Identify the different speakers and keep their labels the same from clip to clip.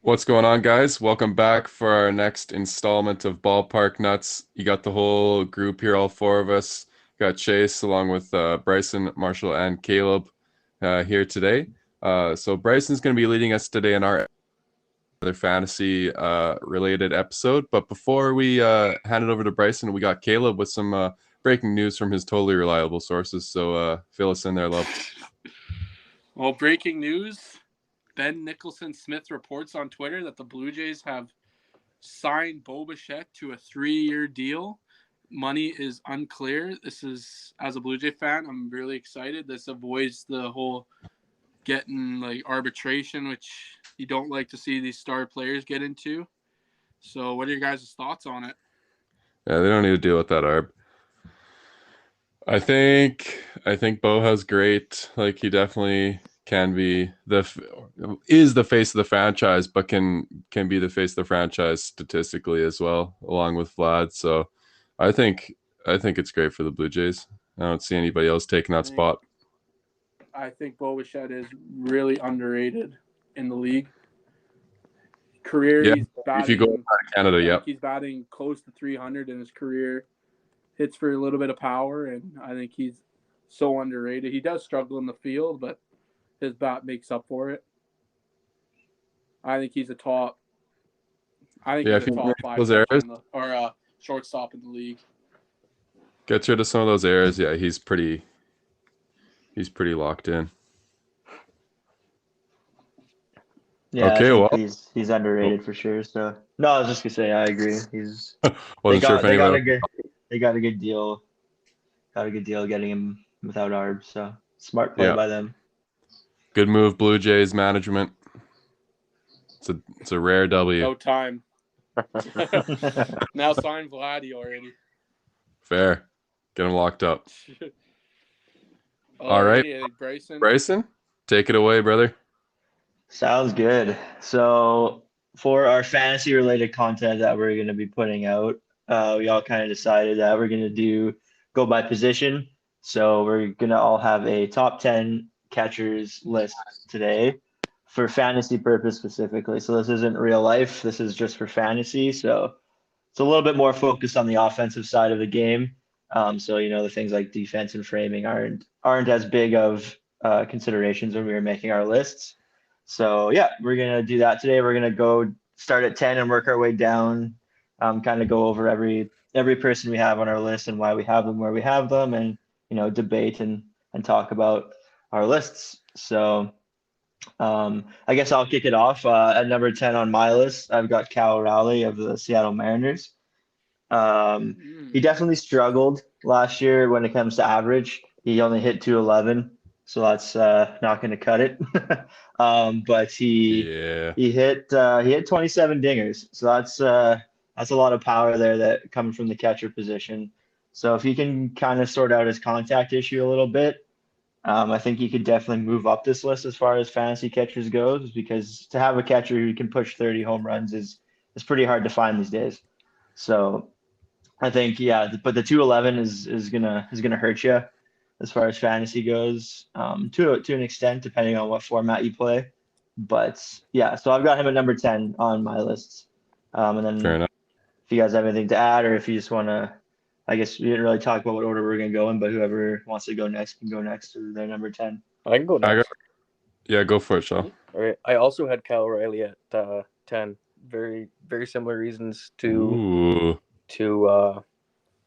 Speaker 1: What's going on, guys? Welcome back for our next installment of Ballpark Nuts. You got the whole group here, all four of us. Got Chase along with Bryson, Marshall, and Caleb here today. So Bryson's going to be leading us today in our other fantasy related episode. But before we hand it over to Bryson, we got Caleb with some breaking news from his totally reliable sources. So fill us in there, love.
Speaker 2: Well, breaking news. Ben Nicholson-Smith reports on Twitter that the Blue Jays have signed Bo Bichette to a 3-year deal. Money is unclear. This is, as a Blue Jay fan, I'm really excited. This avoids the whole getting arbitration, which you don't like to see these star players get into. So what are your guys' thoughts on it?
Speaker 1: Yeah, they don't need to deal with that, Arb. I think Boha's great. Like he definitely can be is the face of the franchise, but can be the face of the franchise statistically as well, along with Vlad. So I think I think it's great for the Blue Jays. I don't see anybody else taking that spot.
Speaker 2: I think Bo Bichette is really underrated in the league. Career,
Speaker 1: Yeah,
Speaker 2: he's
Speaker 1: if you go
Speaker 2: batting.
Speaker 1: to Canada, yep.
Speaker 2: He's batting close to 300 in his career. Hits for a little bit of power, and I think he's so underrated. He does struggle in the field, but his bat makes up for it. I think he's a top. I think
Speaker 1: Yeah,
Speaker 2: he's
Speaker 1: if
Speaker 2: a
Speaker 1: you
Speaker 2: top
Speaker 1: get
Speaker 2: five
Speaker 1: those
Speaker 2: catcher
Speaker 1: errors,
Speaker 2: or shortstop in the league.
Speaker 1: gets rid of some of those errors. Yeah, he's pretty locked in.
Speaker 3: Yeah, I
Speaker 1: Okay,
Speaker 3: think
Speaker 1: well,
Speaker 3: he's underrated for sure. So no, I was just gonna say I agree. He's they
Speaker 1: wasn't sure if
Speaker 3: got they
Speaker 1: anyone
Speaker 3: got a
Speaker 1: else.
Speaker 3: good deal getting him without Arb. So smart play
Speaker 1: Yeah,
Speaker 3: by them.
Speaker 1: good move, Blue Jays management. It's a rare W.
Speaker 2: No time. Now sign Vladdy already.
Speaker 1: Fair. Get him locked up. All right,
Speaker 2: Alrighty, Bryson.
Speaker 1: Bryson, take it away, brother.
Speaker 3: Sounds good. So for our fantasy related content that we're gonna be putting out, we all kind of decided that we're gonna do go by position. So we're gonna all have a top 10 catchers list today for fantasy purpose specifically. So this isn't real life. This is just for fantasy. So it's a little bit more focused on the offensive side of the game. So the things like defense and framing aren't as big of considerations when we were making our lists. So yeah, we're gonna do that today. We're gonna go start at 10 and work our way down. Kind of go over every person we have on our list and why we have them where we have them, and debate and talk about our lists. So I guess I'll kick it off. At number 10 on my list, I've got Cal Raleigh of the Seattle Mariners. He definitely struggled last year when it comes to average. He only hit 211, so that's not going to cut it. But
Speaker 1: Yeah.
Speaker 3: he hit 27 dingers, so that's a lot of power there that comes from the catcher position. So if he can kind of sort out his contact issue a little bit, I think he could definitely move up this list as far as fantasy catchers goes, because to have a catcher who can push 30 home runs is pretty hard to find these days. So I think but the 211 is gonna hurt you as far as fantasy goes, to an extent, depending on what format you play. But yeah, so I've got him at number 10 on my list. And then
Speaker 1: Fair enough.
Speaker 3: if you guys have anything to add, or if you just want to, I guess we didn't really talk about what order we're going to go in, but whoever wants to go next can go next to their number 10.
Speaker 4: I can go next.
Speaker 1: Yeah, go for it, Shaw.
Speaker 4: All right. I also had Cal O'Reilly at 10. Very, very similar reasons to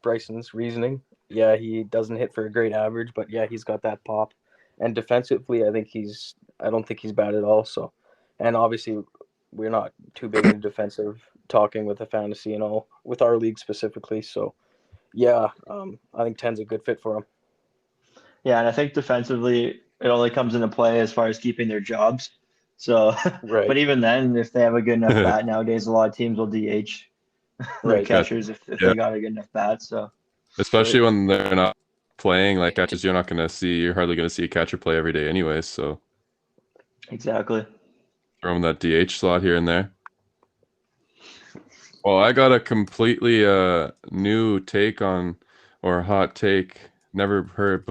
Speaker 4: Bryson's reasoning. Yeah, he doesn't hit for a great average, but yeah, he's got that pop. And defensively, I don't think he's bad at all. So, and obviously, we're not too big into defensive talking with the fantasy and all, with our league specifically. So, yeah, I think 10's a good fit for him.
Speaker 3: Yeah, and I think defensively, it only comes into play as far as keeping their jobs. So,
Speaker 4: Right.
Speaker 3: But even then, if they have a good enough bat nowadays, a lot of teams will DH their
Speaker 4: Right.
Speaker 3: catchers if they got a good enough bat. So,
Speaker 1: Especially when they're not playing like catchers, you're hardly gonna see a catcher play every day anyways. So
Speaker 3: exactly.
Speaker 1: throw him that DH slot here and there. Well, I got a completely new take on, or hot take, never heard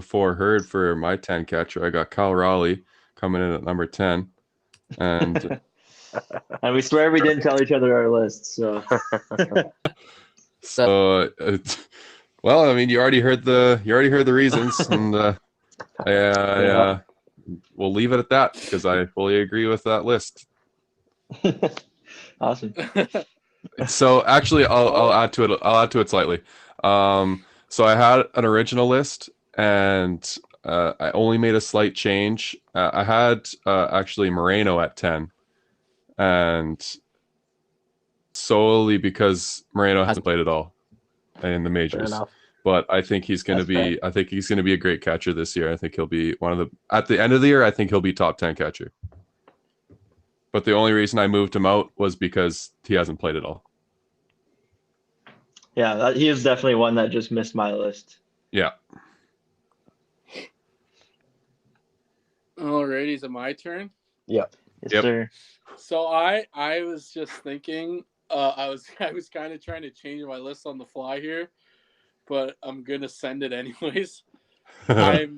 Speaker 1: for my 10 catcher. I got Kyle Raleigh coming in at number 10. And
Speaker 3: And we swear we didn't tell each other our lists. So
Speaker 1: So, well, I mean, you already heard the reasons, and we'll leave it at that because I fully agree with that list.
Speaker 3: awesome.
Speaker 1: So actually, I'll add to it. I'll add to it slightly. So I had an original list, and I only made a slight change. I had actually Moreno at 10, and solely because Moreno hasn't played at all in the
Speaker 4: Fair
Speaker 1: majors.
Speaker 4: enough.
Speaker 1: But I think he's going to
Speaker 3: That's fair.
Speaker 1: be. I think he's going to be a great catcher this year. I think he'll be one of the. At the end of the year, I think he'll be top 10 catcher. But the only reason I moved him out was because he hasn't played at all.
Speaker 3: Yeah, he is definitely one that just missed my list.
Speaker 1: Yeah.
Speaker 2: Alrighty, is it my turn?
Speaker 3: Yes,
Speaker 1: Yep.
Speaker 3: sir.
Speaker 2: So I was just thinking, I was kind of trying to change my list on the fly here, but I'm gonna send it anyways. I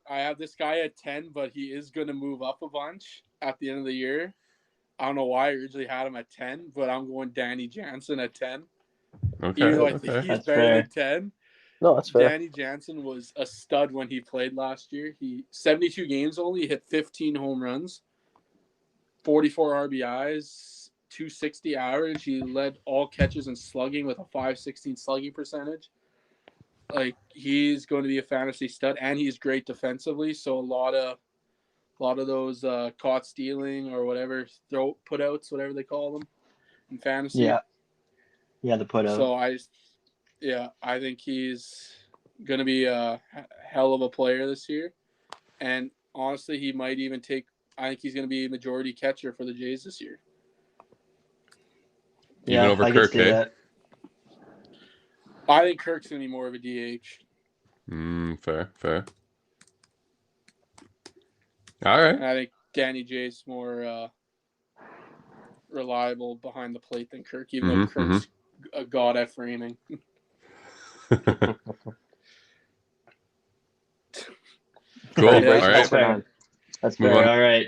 Speaker 2: have this guy at 10, but he is gonna move up a bunch at the end of the year. I don't know why I originally had him at 10, but I'm going Danny Jansen at 10.
Speaker 1: Okay.
Speaker 2: Even though I think
Speaker 1: Okay.
Speaker 2: he's
Speaker 3: That's
Speaker 2: better
Speaker 3: fair.
Speaker 2: than 10.
Speaker 4: No, that's fair.
Speaker 2: Danny Jansen was a stud when he played last year. He 72 games only, hit 15 home runs, 44 RBIs, 260 average. He led all catches in slugging with a 516 slugging percentage. Like, he's going to be a fantasy stud, and he's great defensively. So a lot of those caught stealing or whatever putouts, whatever they call them in fantasy.
Speaker 3: Yeah. Yeah, the put out.
Speaker 2: So I think he's going to be a hell of a player this year. And honestly, he might even I think he's going to be a majority catcher for the Jays this year.
Speaker 1: Even over
Speaker 3: I
Speaker 1: Kirk,
Speaker 3: can see
Speaker 1: eh?
Speaker 3: that.
Speaker 2: I think Kirk's going to be more of a DH.
Speaker 1: Fair. All right.
Speaker 2: And I think Danny J's more reliable behind the plate than Kirk, even though Kirk's a god at framing.
Speaker 1: Cool.
Speaker 3: All
Speaker 1: All right.
Speaker 3: fair. That's
Speaker 1: Move
Speaker 3: fair.
Speaker 1: on.
Speaker 3: All right.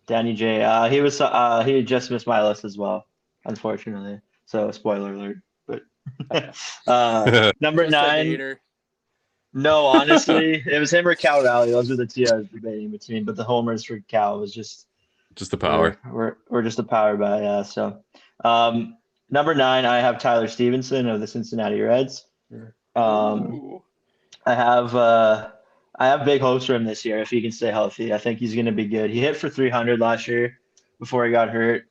Speaker 3: Danny J. He just missed my list as well, unfortunately. So spoiler alert. But number
Speaker 2: Just a
Speaker 3: 9.
Speaker 2: hater.
Speaker 3: No, honestly, it was him or Cal Raleigh. Those were the two I was debating between. But the homers for Cal was just
Speaker 1: the power.
Speaker 3: We're just a power guy. Yeah. So number 9, I have Tyler Stevenson of the Cincinnati Reds.
Speaker 2: Ooh.
Speaker 3: I have big hopes for him this year if he can stay healthy. I think he's going to be good. He hit for 300 last year before he got hurt.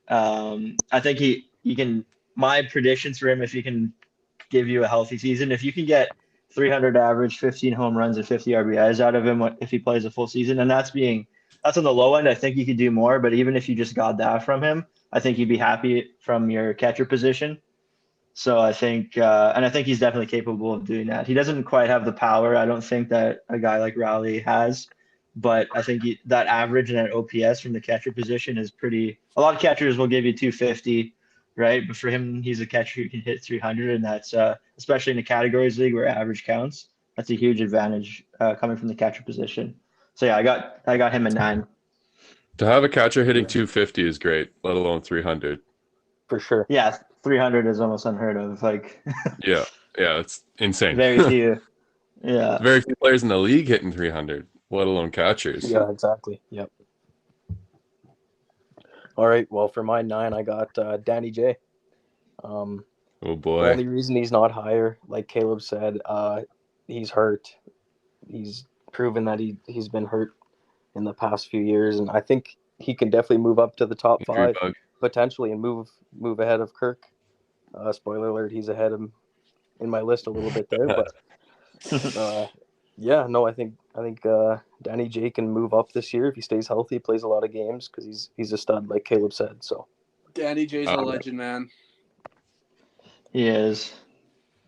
Speaker 3: I think he can. My predictions for him, if he can give you a healthy season, if you can get 300 average, 15 home runs, and 50 RBIs out of him if he plays a full season, and that's on the low end. I think he could do more, but even if you just got that from him, I think you'd be happy from your catcher position. So I think, and I think he's definitely capable of doing that. He doesn't quite have the power, I don't think, that a guy like Rowley has, but I think that average and that OPS from the catcher position is pretty. A lot of catchers will give you 250, right? But for him, he's a catcher who can hit 300, and that's especially in the categories league where average counts. That's a huge advantage coming from the catcher position. So yeah, I got him at 9.
Speaker 1: To have a catcher hitting 250 is great, let alone 300.
Speaker 4: For sure.
Speaker 3: Yeah, 300 is almost unheard of. Like,
Speaker 1: Yeah, it's insane.
Speaker 3: very few. Yeah.
Speaker 1: Very few players in the league hitting 300, let alone catchers.
Speaker 4: Yeah, exactly. Yep. All right. Well, for my 9, I got Danny J.
Speaker 1: Oh
Speaker 4: The
Speaker 1: boy.
Speaker 4: only reason he's not higher, like Caleb said, he's hurt. He's proven that he's been hurt in the past few years, and I think he can definitely move up to the top 5 potentially and move ahead of Kirk. Spoiler alert, he's ahead of him in my list a little bit there, but yeah, no, I think Danny J can move up this year if he stays healthy, plays a lot of games because he's a stud, like Caleb said. So
Speaker 2: Danny J's a legend, man.
Speaker 3: He is.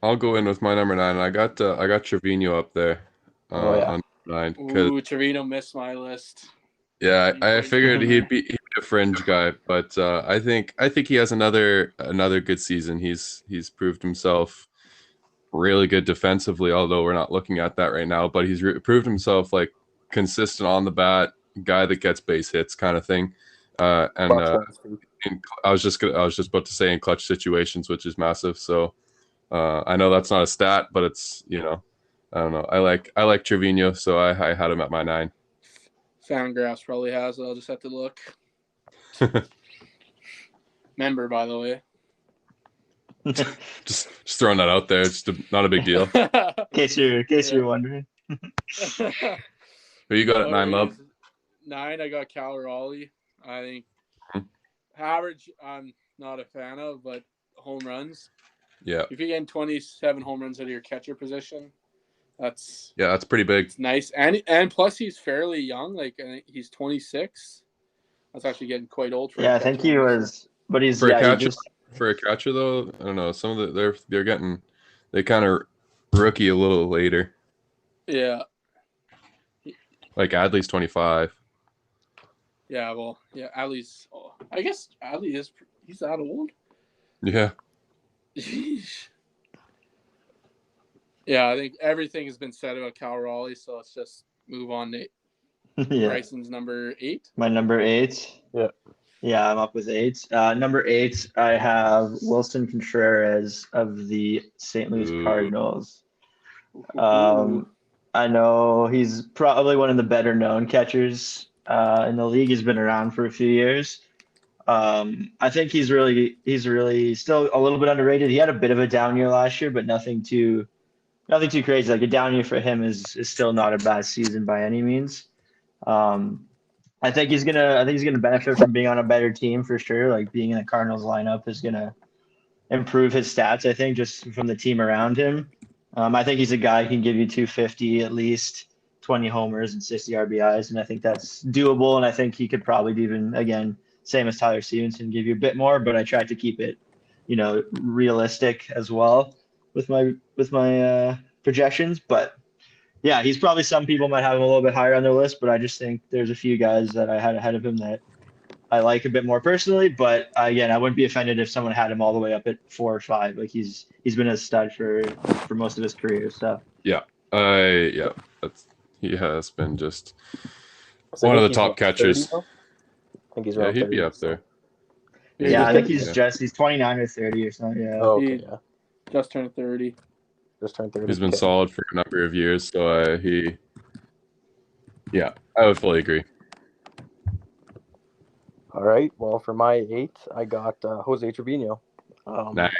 Speaker 1: I'll go in with my number 9. I got Trevino up there on 9.
Speaker 2: Ooh, Trevino missed my list.
Speaker 1: Yeah, I figured he'd be a fringe guy, but I think he has another good season. He's proved himself really good defensively, although we're not looking at that right now. But he's proved himself like consistent on the bat, guy that gets base hits kind of thing. And
Speaker 4: Clutch ones too.
Speaker 1: I was just about to say in clutch situations, which is massive. So I know that's not a stat, but it's I don't know. I like Trevino, so I had him at my 9.
Speaker 2: Fangraphs probably has it. I'll just have to look. Member, by the way.
Speaker 1: just throwing that out there. It's not a big deal.
Speaker 3: In case you're wondering.
Speaker 1: Who you got at 9, Love?
Speaker 2: 9, I got Cal Raleigh. I think average, I'm not a fan of, but home runs.
Speaker 1: Yeah.
Speaker 2: If you're getting 27 home runs out of your catcher position, that's
Speaker 1: pretty big.
Speaker 2: It's nice, and plus he's fairly young. Like I think he's 26. That's actually getting quite old for.
Speaker 3: Yeah, I think he was, but he's
Speaker 1: for a catcher.
Speaker 3: just
Speaker 1: For a catcher though, I don't know. Some of they're getting they kind of rookie a little later.
Speaker 2: Yeah.
Speaker 1: Like Adley's 25.
Speaker 2: Yeah, well, yeah, Adley's. Oh, I guess Adley he's that old.
Speaker 1: Yeah.
Speaker 2: Jeez. Yeah, I think everything has been said about Cal Raleigh, so let's just move on to
Speaker 3: yeah.
Speaker 2: Bryson's number 8.
Speaker 3: My number 8.
Speaker 4: Yeah.
Speaker 3: Yeah, I'm up with 8. Number 8, I have Wilson Contreras of the St. Louis Cardinals. I know he's probably one of the better known catchers in the league. He's been around for a few years. I think he's really still a little bit underrated. He had a bit of a down year last year, but nothing too crazy. Like a down year for him is still not a bad season by any means. I think he's gonna benefit from being on a better team for sure. Like being in the Cardinals lineup is gonna improve his stats. I think just from the team around him. I think he's a guy who can give you 250 at least, 20 homers and 60 RBIs, and I think that's doable. And I think he could probably even, again, same as Tyler Stevenson, give you a bit more. But I tried to keep it, realistic as well with my projections. But yeah, he's probably, some people might have him a little bit higher on their list, but I just think there's a few guys that I had ahead of him that I like a bit more personally. But again, I wouldn't be offended if someone had him all the way up at 4 or 5. Like he's been a stud for most of his career. So
Speaker 1: yeah, he has been just
Speaker 4: So
Speaker 1: one
Speaker 4: I
Speaker 1: of the
Speaker 4: think
Speaker 1: top
Speaker 4: he's
Speaker 1: catchers.
Speaker 4: 30 now? I think he's
Speaker 1: Yeah,
Speaker 4: around
Speaker 1: he'd
Speaker 4: 30.
Speaker 1: be up there.
Speaker 3: yeah, I think
Speaker 4: he's
Speaker 3: he's 29 or 30 or something. Yeah.
Speaker 4: Oh, okay,
Speaker 2: He-
Speaker 4: yeah.
Speaker 2: Just turned 30.
Speaker 4: Just turned 30.
Speaker 1: He's been
Speaker 4: Okay.
Speaker 1: solid for a number of years, so I would fully agree.
Speaker 4: All right. Well, for my 8, I got Jose Trevino.
Speaker 1: Nice.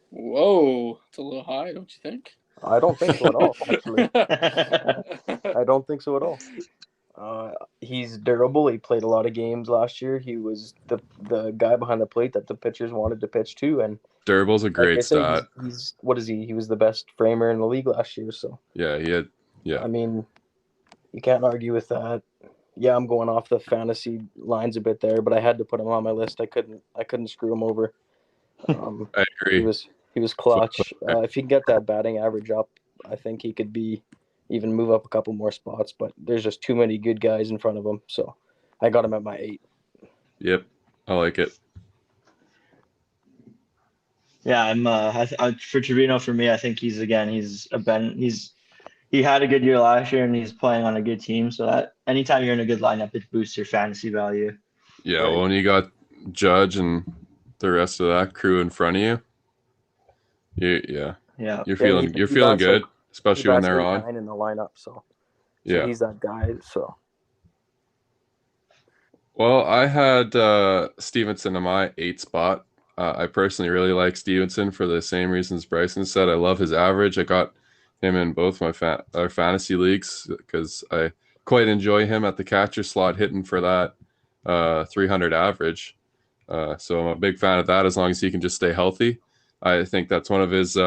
Speaker 2: Whoa, it's a little high, don't you think?
Speaker 4: I don't think so at all, actually. I don't think so at all. He's durable. He played a lot of games last year. He was the guy behind the plate that the pitchers wanted to pitch to, and
Speaker 1: Durable's a
Speaker 4: like I
Speaker 1: great
Speaker 4: say,
Speaker 1: stat.
Speaker 4: he's what is he? He was the best framer in the league last year. So
Speaker 1: Yeah, he had. Yeah,
Speaker 4: I mean, you can't argue with that. Yeah, I'm going off the fantasy lines a bit there, but I had to put him on my list. I couldn't screw him over.
Speaker 1: I agree.
Speaker 4: He was clutch. If he can get that batting average up, I think he could even move up a couple more spots. But there's just too many good guys in front of him, so I got him at my 8.
Speaker 1: Yep, I like it.
Speaker 3: Yeah, I'm for Trevino. For me, I think he had a good year last year, and he's playing on a good team. So that anytime you're in a good lineup, it boosts your fantasy value.
Speaker 1: Yeah,
Speaker 4: Right.
Speaker 1: well, when you got Judge and the rest of that crew in front of you,
Speaker 3: Yeah.
Speaker 1: you're feeling
Speaker 4: bats
Speaker 1: good,
Speaker 4: like-
Speaker 1: especially
Speaker 4: he
Speaker 1: when
Speaker 4: bats
Speaker 1: they're
Speaker 4: 8,
Speaker 1: on.
Speaker 4: 9 in the lineup, so
Speaker 1: Yeah.
Speaker 4: he's that guy. So
Speaker 1: Well, I had Stevenson in my 8 spot. I personally really like Stevenson for the same reasons Bryson said. I love his average. I got him in both my our fantasy leagues because I quite enjoy him at the catcher slot hitting for that 300 average. So I'm a big fan of that as long as he can just stay healthy. I think that's one of his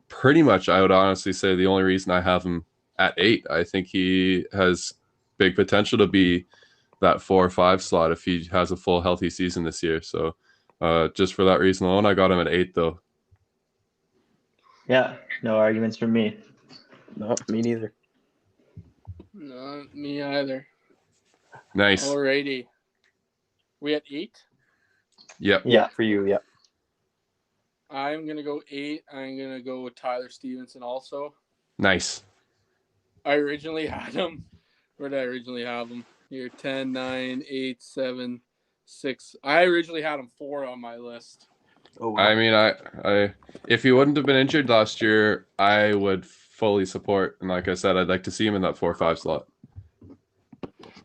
Speaker 1: pretty much, I would honestly say, the only reason I have him at 8. I think he has big potential to be that 4 or 5 slot if he has a full healthy season this year. So just for that reason alone, I got him at 8 though.
Speaker 3: Yeah, no arguments from me.
Speaker 4: no, me neither.
Speaker 2: Not me either.
Speaker 1: Nice.
Speaker 2: Alrighty. We at 8?
Speaker 1: Yep.
Speaker 3: Yeah.
Speaker 4: For you, yeah.
Speaker 2: I'm going to go 8. I'm going to go with Tyler Stevenson also.
Speaker 1: Nice.
Speaker 2: I originally had him. Where did I originally have him? Here, 10, 9, 8, 7, 6. I originally had him 4 on my list.
Speaker 4: Oh wow.
Speaker 1: I mean, I if he wouldn't have been injured last year, I would fully support. And like I said, I'd like to see him in that 4-5 slot.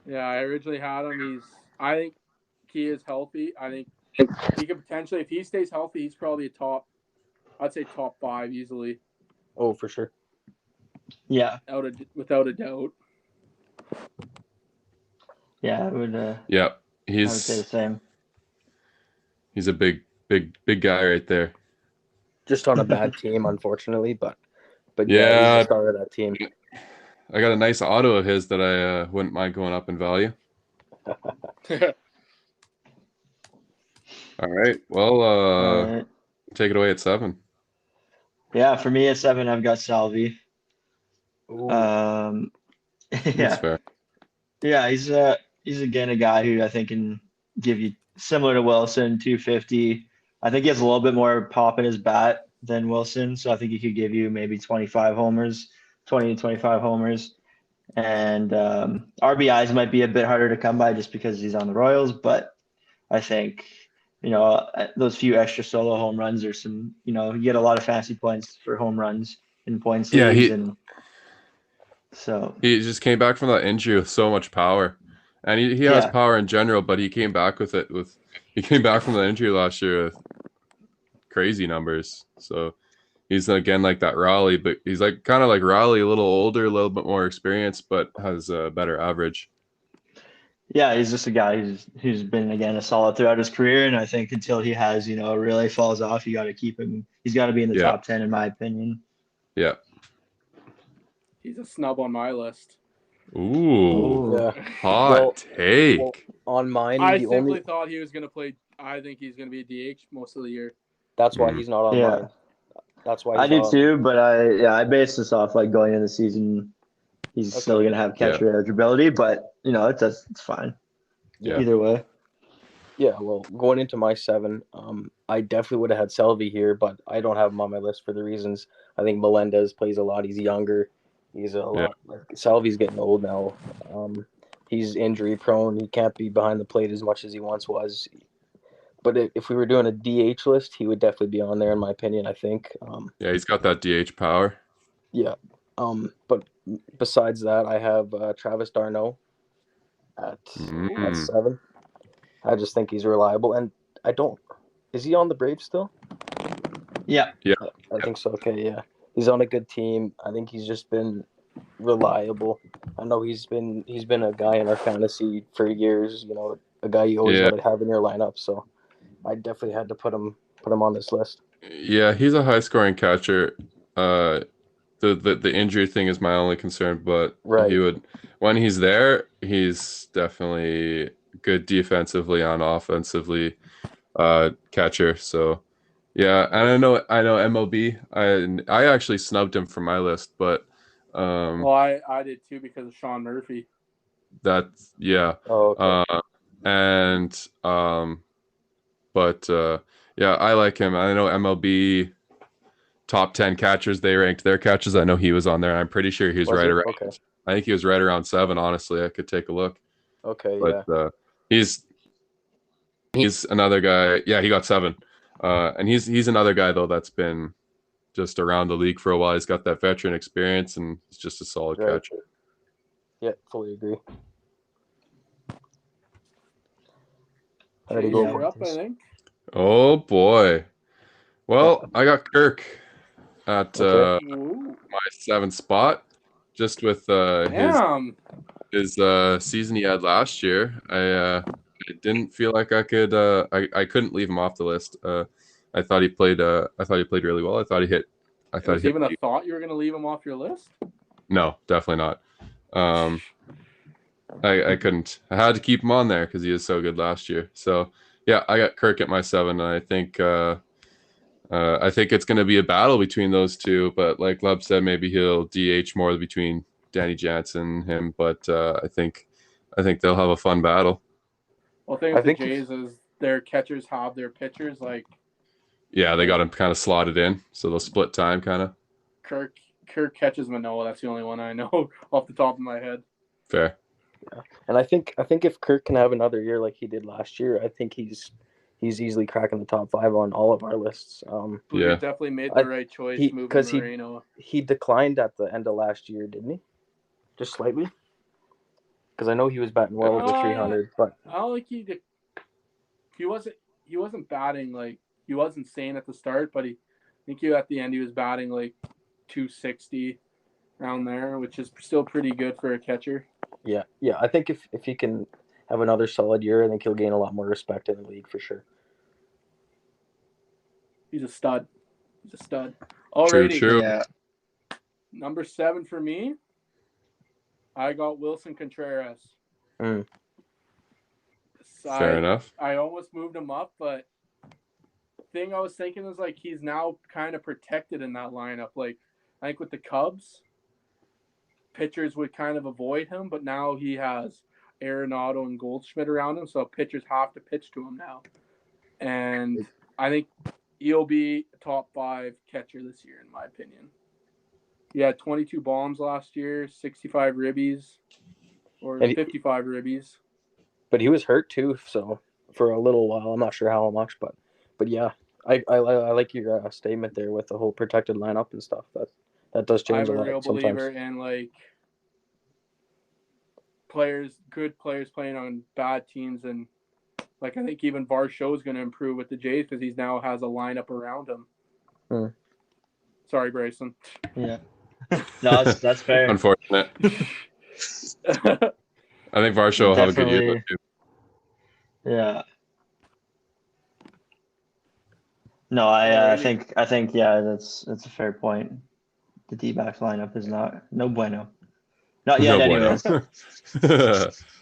Speaker 2: Yeah, I originally had him. I think he is healthy. I think he could potentially, if he stays healthy, he's probably I'd say top 5 easily,
Speaker 4: Oh, for sure.
Speaker 3: Yeah,
Speaker 2: without a doubt.
Speaker 3: yeah,
Speaker 1: Yeah,
Speaker 3: I would say the same.
Speaker 1: he's a big guy right there.
Speaker 4: Just on a bad team, unfortunately, but yeah, he's
Speaker 1: Yeah,
Speaker 4: the star of that team.
Speaker 1: I got a nice auto of his that I wouldn't mind going up in value. All right, well,
Speaker 3: All right.
Speaker 1: take it away at 7.
Speaker 3: Yeah, for me at 7, I've got Salvi.
Speaker 4: Ooh.
Speaker 1: That's
Speaker 3: Yeah,
Speaker 1: fair.
Speaker 3: yeah, he's again a guy who I think can give you similar to Wilson, 250. I think he has a little bit more pop in his bat than Wilson, so I think he could give you maybe 25 homers, 20 to 25 homers. And RBIs might be a bit harder to come by just because he's on the Royals, but I think, those few extra solo home runs are some, you get a lot of fantasy points for home runs in points
Speaker 1: Yeah,
Speaker 3: leagues. And so,
Speaker 1: he just came back from that injury with so much power, and he has
Speaker 3: yeah,
Speaker 1: power in general, but he came back with it he came back from the injury last year with crazy numbers. So he's again like that Raleigh, but he's like kind of like Raleigh, a little older, a little bit more experienced, but has a better average.
Speaker 3: yeah, he's just a guy who's been, again, a solid throughout his career. And I think until he has, really falls off, you got to keep him. He's got to be in the
Speaker 1: Yeah,
Speaker 3: top 10, in my opinion.
Speaker 1: yeah.
Speaker 2: He's a snub on my list.
Speaker 1: Ooh,
Speaker 3: Oh,
Speaker 4: Yeah.
Speaker 1: hot
Speaker 4: Well,
Speaker 1: take.
Speaker 4: on mine,
Speaker 2: I
Speaker 4: the
Speaker 2: simply
Speaker 4: only
Speaker 2: thought he was going to play. I think he's going to be a DH most of the year.
Speaker 4: that's why
Speaker 1: Mm.
Speaker 4: he's not on
Speaker 3: yeah,
Speaker 4: mine. That's why
Speaker 3: I
Speaker 4: he's
Speaker 3: do
Speaker 4: not on.
Speaker 3: too. But I base this off like going into the season. He's still
Speaker 4: Okay.
Speaker 3: going to have
Speaker 1: Yeah.
Speaker 3: catcher eligibility, but it's fine.
Speaker 1: Yeah.
Speaker 3: Either way.
Speaker 4: Yeah, well, going into my 7, I definitely would have had Selvey here, but I don't have him on my list for the reasons. I think Melendez plays a lot. He's younger. He's a lot. Selvey's getting old now. He's injury prone. He can't be behind the plate as much as he once was. But if we were doing a DH list, he would definitely be on there, in my opinion. I think.
Speaker 1: Yeah, he's got that DH power.
Speaker 4: Yeah. But besides that, I have Travis d'Arnaud at 7. I just think he's reliable, and I don't. Is he on the Braves still?
Speaker 3: Yeah.
Speaker 4: I think so. Okay, yeah, he's on a good team. I think he's just been reliable. I know he's been a guy in our fantasy for years. A guy you always
Speaker 1: Yeah.
Speaker 4: got to have in your lineup. So I definitely had to put him on this list.
Speaker 1: Yeah, he's a high scoring catcher. The injury thing is my only concern, but
Speaker 4: Right.
Speaker 1: he would when he's there, he's definitely good defensively on offensively catcher. So yeah, and I know MLB. I actually snubbed him from my list, but
Speaker 2: Well, I did too because of Sean Murphy.
Speaker 1: that's yeah.
Speaker 4: Oh, okay.
Speaker 1: And but yeah, I like him. I know MLB top 10 catchers, they ranked their catches. I know he was on there. I'm pretty sure he was right
Speaker 4: he?
Speaker 1: around.
Speaker 4: Okay.
Speaker 1: I think he was right around 7. Honestly, I could take a look.
Speaker 4: Okay.
Speaker 1: But
Speaker 4: Yeah.
Speaker 1: he's another guy. Yeah, he got 7. And he's another guy though that's been just around the league for a while. He's got that veteran experience, and he's just a solid
Speaker 4: Right.
Speaker 1: catcher.
Speaker 4: Yeah. Fully agree.
Speaker 2: Chase,
Speaker 4: go,
Speaker 2: you're up, I
Speaker 4: boys.
Speaker 2: think.
Speaker 1: Oh boy. Well, I got Kirk at
Speaker 4: Okay.
Speaker 2: Ooh.
Speaker 1: my 7th spot, just with
Speaker 2: Damn.
Speaker 1: his season he had last year. I didn't feel like I could. I couldn't leave him off the list. I thought he played. I thought he played really well. I thought he hit. I
Speaker 2: It
Speaker 1: thought
Speaker 2: was
Speaker 1: he hit.
Speaker 2: even a thought you were going to leave him off your list?
Speaker 1: No, definitely not. I couldn't. I had to keep him on there because he was so good last year. So yeah, I got Kirk at my 7, and I think it's going to be a battle between those two. But like Lub said, maybe he'll DH more between Danny Jansen and him. But I think they'll have a fun battle.
Speaker 2: Well, the thing with the Jays is their catchers have their pitchers. Like,
Speaker 1: yeah, they got him kind of slotted in, so they'll split time kind of.
Speaker 2: Kirk catches Manoa. That's the only one I know off the top of my head.
Speaker 1: Fair.
Speaker 4: And I think if Kirk can have another year like he did last year, I think he's easily cracking the top 5 on all of our lists.
Speaker 2: Blues
Speaker 1: Yeah.
Speaker 2: definitely made
Speaker 4: I-
Speaker 2: the right choice
Speaker 4: he-
Speaker 2: moving
Speaker 4: 'cause
Speaker 2: Moreno.
Speaker 4: he declined at the end of last year, didn't he? Just slightly. Because I know he was batting well over 300, but
Speaker 2: I don't think he wasn't batting like he was insane at the start, but I think at the end he was batting like 260 around there, which is still pretty good for a catcher.
Speaker 4: yeah. I think if he can have another solid year, I think he'll gain a lot more respect in the league for sure.
Speaker 2: He's a stud.
Speaker 1: True,
Speaker 2: Alrighty,
Speaker 1: true.
Speaker 3: Yeah.
Speaker 2: number 7 for me. I got Wilson Contreras.
Speaker 4: Mm.
Speaker 1: Fair enough.
Speaker 2: I almost moved him up, but thing I was thinking is like he's now kind of protected in that lineup. Like I think with the Cubs, pitchers would kind of avoid him, but now he has Arenado and Goldschmidt around him, so pitchers have to pitch to him now. And I think he'll be a top 5 catcher this year, in my opinion. He had 22 bombs last year, 65 ribbies, or 55 ribbies.
Speaker 4: But he was hurt too, so for a little while, I'm not sure how much, but yeah, I like your statement there with the whole protected lineup and stuff. That does change a
Speaker 2: I'm a
Speaker 4: lot
Speaker 2: real
Speaker 4: sometimes.
Speaker 2: believer in like good players playing on bad teams, and like I think even Varsho is going to improve with the Jays because he now has a lineup around him.
Speaker 4: Hmm.
Speaker 2: Sorry, Bryson.
Speaker 3: Yeah. No, that's fair.
Speaker 1: Unfortunate. I think Varsho will have a good year though, too.
Speaker 3: Yeah. No, I think yeah, that's a fair point. The D-backs lineup is no bueno. Not yet,
Speaker 1: No bueno.
Speaker 3: anyways.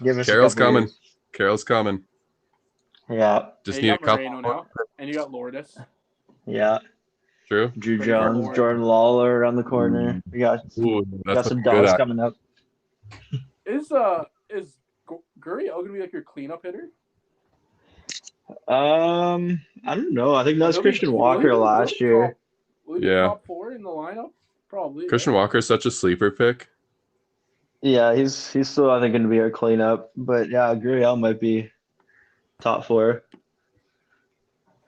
Speaker 3: Give us
Speaker 1: Carol's
Speaker 3: a couple
Speaker 1: coming.
Speaker 3: years.
Speaker 1: Carol's coming.
Speaker 3: Yeah.
Speaker 1: Just
Speaker 2: you
Speaker 1: need a
Speaker 2: got
Speaker 1: couple.
Speaker 2: Moreno now, and you got Lourdes.
Speaker 3: Yeah.
Speaker 1: True.
Speaker 3: Drew
Speaker 2: Ready for
Speaker 3: Jones,
Speaker 2: more.
Speaker 3: Jordan Lawler around the corner. We got
Speaker 1: Ooh, that's
Speaker 3: some
Speaker 1: a good
Speaker 3: dogs
Speaker 1: act.
Speaker 3: coming up.
Speaker 2: Is Gurriel going to be like your cleanup hitter?
Speaker 3: I don't know. I think that was
Speaker 2: He'll be-
Speaker 3: Christian
Speaker 2: he'll
Speaker 3: Walker
Speaker 2: be
Speaker 3: last year.
Speaker 2: Will he be
Speaker 1: Yeah.
Speaker 2: top 4 in the lineup? Probably.
Speaker 1: Christian
Speaker 2: right?
Speaker 1: Walker's such a sleeper pick.
Speaker 3: Yeah, he's still I think going to be our cleanup, but yeah, Gurriel might be top 4.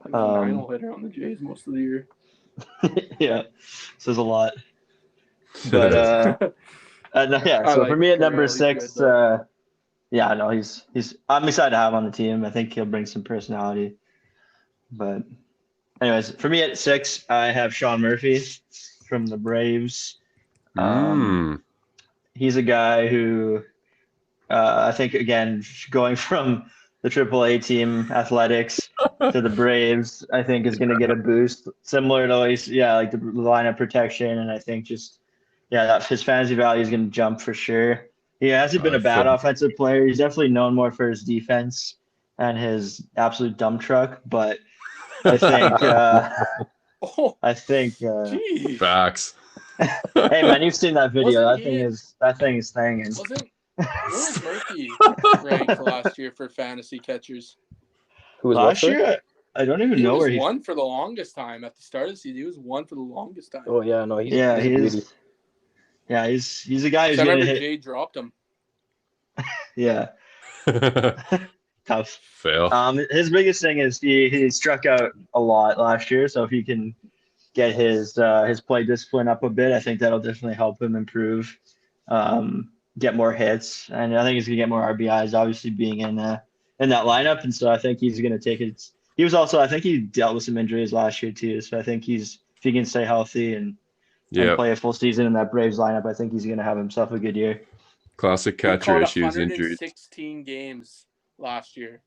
Speaker 2: He's a 9-hole hitter on the Jays most of the year.
Speaker 3: Yeah, says a lot. But yeah, so
Speaker 2: like
Speaker 3: for me at number
Speaker 2: Gurriel, he's
Speaker 3: 6,
Speaker 2: good,
Speaker 3: yeah, no, he's I'm excited to have him on the team. I think he'll bring some personality. But anyways, for me at 6, I have Sean Murphy from the Braves. He's a guy who I think again going from the AAA team Athletics to the Braves, I think is going to get a boost similar to like the lineup protection, and I think just that his fantasy value is going to jump for sure. He hasn't been a bad offensive player. He's definitely known more for his defense and his absolute dump truck, but I think
Speaker 2: Geez.
Speaker 1: Facts.
Speaker 3: hey man, you've seen that video.
Speaker 2: Wasn't
Speaker 3: That thing is thanging.
Speaker 2: Where was Murphy ranked last year for fantasy catchers?
Speaker 4: Who was
Speaker 3: Last year? I don't even know where
Speaker 2: he
Speaker 3: he
Speaker 2: was one for the longest time at the start of the season. He was one for the longest time.
Speaker 4: Oh yeah, no, he's
Speaker 3: he
Speaker 4: a beauty.
Speaker 3: is. Yeah, he's a guy who's
Speaker 2: I
Speaker 3: gonna
Speaker 2: remember
Speaker 3: hit.
Speaker 2: Jay dropped him.
Speaker 3: Yeah, tough.
Speaker 1: Fail.
Speaker 3: His biggest thing is he struck out a lot last year, so if he can get his play discipline up a bit, I think that'll definitely help him improve, get more hits, and I think he's gonna get more RBIs. Obviously, being in that lineup, and so I think he's gonna take it. He was also, I think he dealt with some injuries last year too, so I think if he can stay healthy and play a full season in that Braves lineup, I think he's gonna have himself a good year.
Speaker 1: Classic catcher issues, injuries.
Speaker 2: 116 games last year.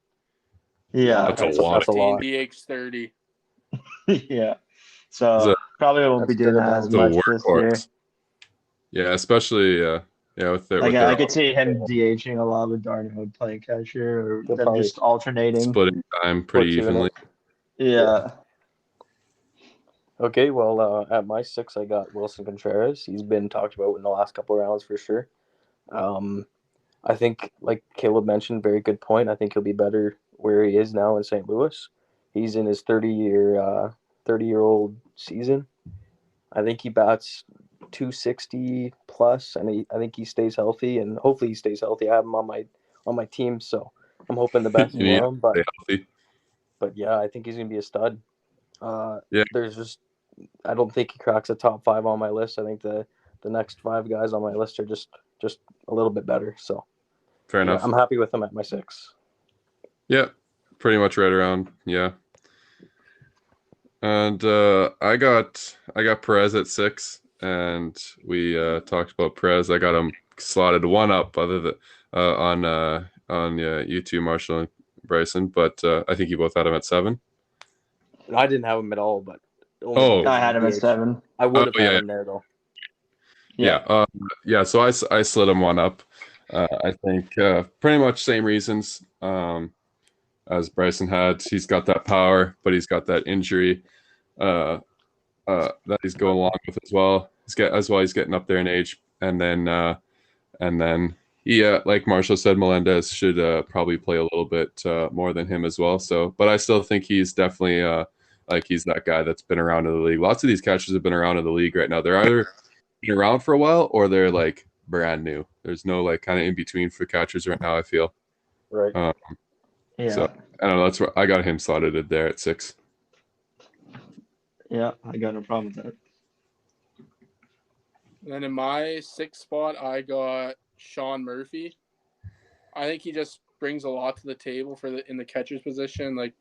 Speaker 3: Yeah,
Speaker 1: That's a lot.
Speaker 4: That's a lot.
Speaker 2: DH 30.
Speaker 3: Yeah, so probably won't be
Speaker 4: that's
Speaker 3: doing
Speaker 4: good
Speaker 3: that as
Speaker 1: The
Speaker 3: much this year.
Speaker 1: workhorse. Yeah, especially with their
Speaker 3: I could see him DHing a lot with Darno playing catcher, or
Speaker 4: He'll
Speaker 3: them
Speaker 4: probably
Speaker 3: just alternating.
Speaker 1: splitting time pretty
Speaker 4: put two in
Speaker 1: evenly.
Speaker 4: it.
Speaker 3: Yeah.
Speaker 4: Okay, well, at my 6, I got Wilson Contreras. He's been talked about in the last couple of rounds for sure. I think, like Caleb mentioned, very good point. I think he'll be better where he is now in St. Louis. He's in his 30-year-old season. I think he bats 260 plus, and I think he stays healthy, and hopefully he stays healthy. I have him on my team, so I'm hoping the best
Speaker 1: You need
Speaker 4: for
Speaker 1: to
Speaker 4: him.
Speaker 1: stay healthy.
Speaker 4: But yeah, I think he's gonna be a stud.
Speaker 1: Yeah.
Speaker 4: There's just I don't think he cracks a top 5 on my list. I think the next 5 guys on my list are just a little bit better. So
Speaker 1: Fair
Speaker 4: yeah,
Speaker 1: enough.
Speaker 4: I'm happy with him at my 6.
Speaker 1: Yeah, pretty much right around. Yeah. And I got Perez at 6, and we talked about Perez. I got him slotted one up, other than on you two, Marshall and Bryson. But I think you both had him at 7.
Speaker 4: I didn't have him at all, but only
Speaker 1: Oh,
Speaker 4: because
Speaker 3: I
Speaker 4: of
Speaker 3: had him at
Speaker 4: DH.
Speaker 3: 7.
Speaker 4: I would have had
Speaker 1: yeah,
Speaker 4: him there though.
Speaker 1: yeah. So I slid him one up. I think pretty much same reasons as Bryson had. He's got that power, but he's got that injury. That he's going along with as well. He's getting up there in age, and then he, like Marshall said, Melendez should probably play a little bit more than him as well. So, but I still think he's definitely like he's that guy that's been around in the league. Lots of these catchers have been around in the league right now. They're either been around for a while or they're like brand new. There's no like kind of in between for catchers right now, I feel.
Speaker 4: Right.
Speaker 3: Yeah.
Speaker 1: So I don't know. That's what I got him slotted there at 6.
Speaker 3: Yeah, I got no problem with that.
Speaker 2: Then in my 6th spot, I got Sean Murphy. I think he just brings a lot to the table in the catcher's position. Like,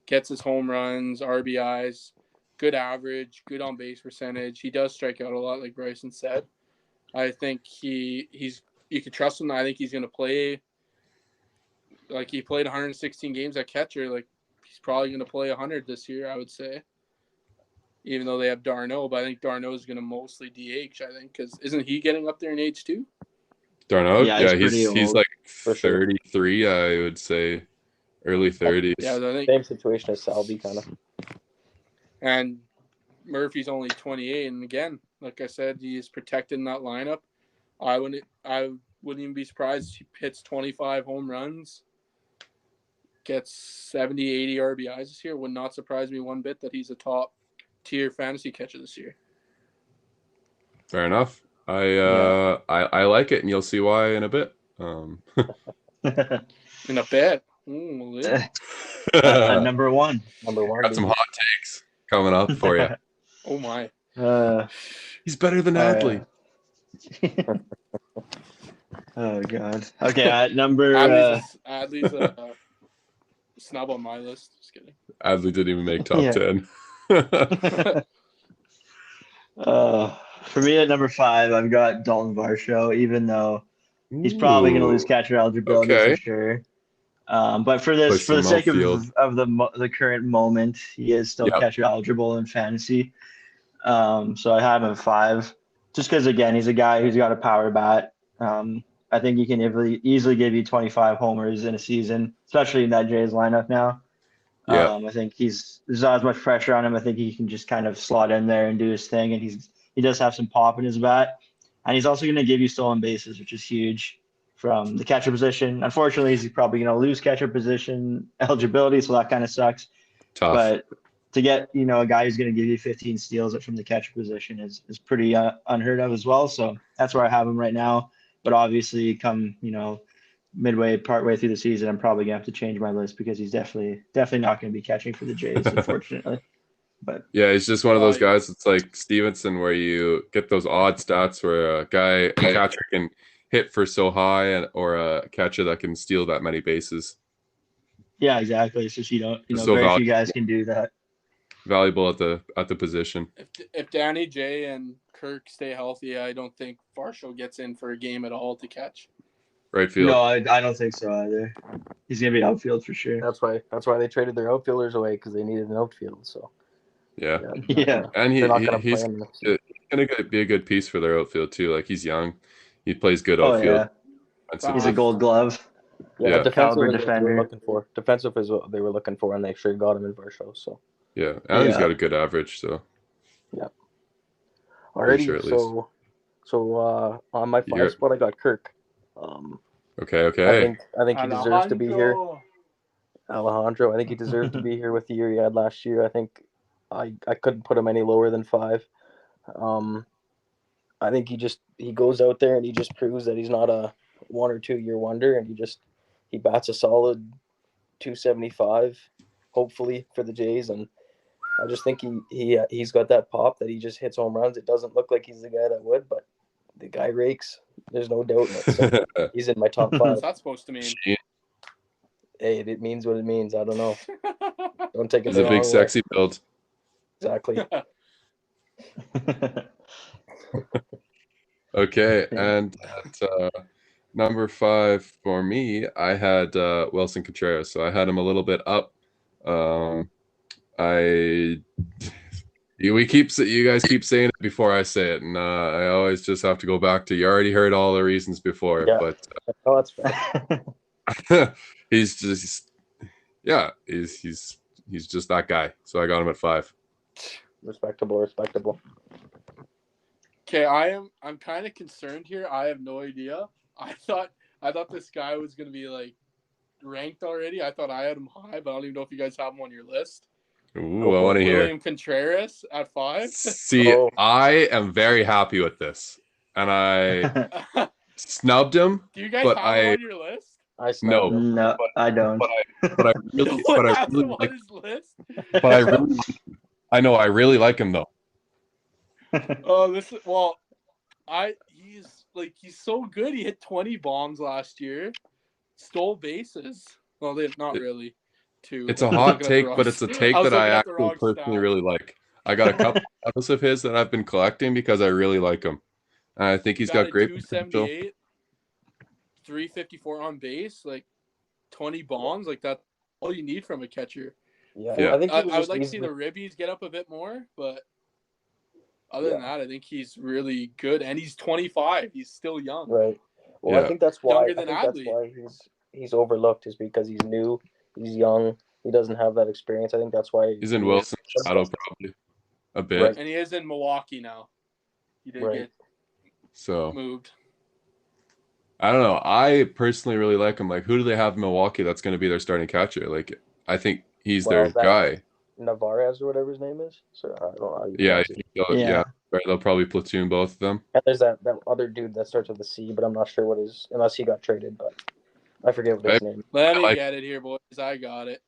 Speaker 2: gets his home runs, RBIs, good average, good on base percentage. He does strike out a lot, like Bryson said. I think you can trust him. I think he's going to play. Like, he played 116 games at catcher. Like, he's probably going to play 100 this year, I would say. Even though they have d'Arnaud, but I think d'Arnaud is going to mostly DH, I think, because isn't he getting up there in age too?
Speaker 1: d'Arnaud,
Speaker 3: Yeah,
Speaker 1: he's like
Speaker 4: for sure.
Speaker 1: 33, I would say, early 30s.
Speaker 2: Yeah, I think
Speaker 4: Same situation as Salvi, kind of.
Speaker 2: And Murphy's only 28, and again, like I said, he is protected in that lineup. I wouldn't even be surprised if he hits 25 home runs, gets 70, 80 RBIs this year. Would not surprise me one bit that he's a top tier fantasy catcher this year.
Speaker 1: Fair enough. I like it, and you'll see why in a bit.
Speaker 2: In a bit. Ooh,
Speaker 3: Number 1.
Speaker 4: Number 1.
Speaker 1: Got some hot takes coming up for you.
Speaker 2: oh my.
Speaker 1: He's better than Adley.
Speaker 3: Oh god. Okay, at number
Speaker 2: Adley's a snub on my list. Just kidding.
Speaker 1: Adley didn't even make top 10.
Speaker 3: For me at number 5, I've got Dalton Varsho, even though he's probably going to lose catcher eligibility for sure. But for the sake of the current moment, he is still catcher eligible in fantasy. So I have him at 5, just because again he's a guy who's got a power bat. I think he can easily give you 25 homers in a season, especially in that Jays lineup now.
Speaker 1: Yeah.
Speaker 3: I think there's not as much pressure on him. I think he can just kind of slot in there and do his thing, and he does have some pop in his bat, and he's also going to give you stolen bases, which is huge from the catcher position. Unfortunately, he's probably going to lose catcher position eligibility, so that kind of sucks.
Speaker 1: Tough.
Speaker 3: But to get a guy who's going to give you 15 steals from the catcher position is pretty unheard of as well. So that's where I have him right now. But obviously, come partway through the season, I'm probably gonna have to change my list because he's definitely not gonna be catching for the Jays, unfortunately. But
Speaker 1: yeah, he's just one of those guys. It's like Stevenson, where you get those odd stats where a catcher can hit for so high, or a catcher that can steal that many bases.
Speaker 3: Yeah, exactly. It's just
Speaker 1: So
Speaker 3: very few guys can do that.
Speaker 1: Valuable at the position.
Speaker 2: If Danny J and Kirk stay healthy, I don't think Varsho gets in for a game at all to catch.
Speaker 1: Right field.
Speaker 3: No, I don't think so either. He's gonna be outfield for sure.
Speaker 4: That's why they traded their outfielders away, because they needed an outfield. So
Speaker 1: yeah.
Speaker 4: And
Speaker 1: he's gonna be a good piece for their outfield too. Like, he's young, he plays good outfield.
Speaker 3: Yeah. He's a Gold Glove.
Speaker 4: Yeah,
Speaker 3: caliber
Speaker 4: defensive
Speaker 3: defender.
Speaker 4: Defensive is what they were looking for, and they sure got him in Varsho. So
Speaker 1: yeah, and he's got a good average. So
Speaker 4: yeah. Alrighty,
Speaker 1: sure
Speaker 4: so on my 5 spot, I got Kirk.
Speaker 1: Okay.
Speaker 4: I think he deserves to be here. Alejandro, I think he deserved to be here with the year he had last year. I think I couldn't put him any lower than 5. I think he goes out there and he just proves that he's not a 1 or 2 year wonder, and he bats a solid 275, hopefully for the Jays, and I just think he's got that pop that he just hits home runs. It doesn't look like he's the guy that would, but the guy rakes. There's no doubt in it. So he's in my top 5.
Speaker 2: What's that supposed to mean?
Speaker 4: Hey, it means what it means. I don't know. Don't take it
Speaker 1: He's
Speaker 4: the
Speaker 1: a
Speaker 4: wrong
Speaker 1: big,
Speaker 4: way.
Speaker 1: sexy build.
Speaker 4: Exactly.
Speaker 1: Okay, and at number 5 for me, I had Wilson Contreras, so I had him a little bit up. You guys keep saying it before I say it, and I always just have to go back to you already heard all the reasons before,
Speaker 4: Yeah.
Speaker 1: but
Speaker 4: Oh, that's fair.
Speaker 1: he's just he's just that guy. So I got him at 5.
Speaker 4: Respectable.
Speaker 2: Okay, I'm kind of concerned here. I have no idea. I thought this guy was gonna be like ranked already. I thought I had him high, but I don't even know if you guys have him on your list.
Speaker 1: Ooh, I want to hear.
Speaker 2: William Contreras at 5.
Speaker 1: See, I am very happy with this, and I snubbed him.
Speaker 2: Do you guys
Speaker 1: but
Speaker 2: have him on your list?
Speaker 4: I snubbed him.
Speaker 3: No, I don't.
Speaker 1: But I really,
Speaker 2: No
Speaker 1: but
Speaker 2: one
Speaker 1: I
Speaker 2: has
Speaker 1: really
Speaker 2: him on
Speaker 1: like.
Speaker 2: his list.
Speaker 1: But I really, I know I really like him though.
Speaker 2: Oh, he's so good. He hit 20 bombs last year, stole bases. Well, not really.
Speaker 1: It's a hot take, but it's a take that I actually personally really like. I got a couple photos of his that I've been collecting because I really like him. And I think he's got great potential.
Speaker 2: 278, 354 on base, like 20 bombs, like that's all you need from a catcher.
Speaker 4: Yeah. I think
Speaker 2: I would like to see the ribbies get up a bit more, but other than that, I think he's really good, and he's 25. He's still young.
Speaker 4: Right. Well, I think that's why.
Speaker 2: Younger than Adley.
Speaker 4: He's overlooked, is because he's new, he's young, he doesn't have that experience. I think that's why
Speaker 1: he's in Wilson's shadow probably a bit.
Speaker 2: Right. And he is in Milwaukee now. He did get moved.
Speaker 1: I don't know. I personally really like him. Like, who do they have in Milwaukee that's going to be their starting catcher? Like, I think he's their guy.
Speaker 4: Navarez or whatever his name is. So I don't know.
Speaker 1: Yeah. Right, they'll probably platoon both of them.
Speaker 4: And there's that other dude that starts with a C, but I'm not sure unless he got traded, but I forget what his name is.
Speaker 2: Let me get it here, boys. I got it.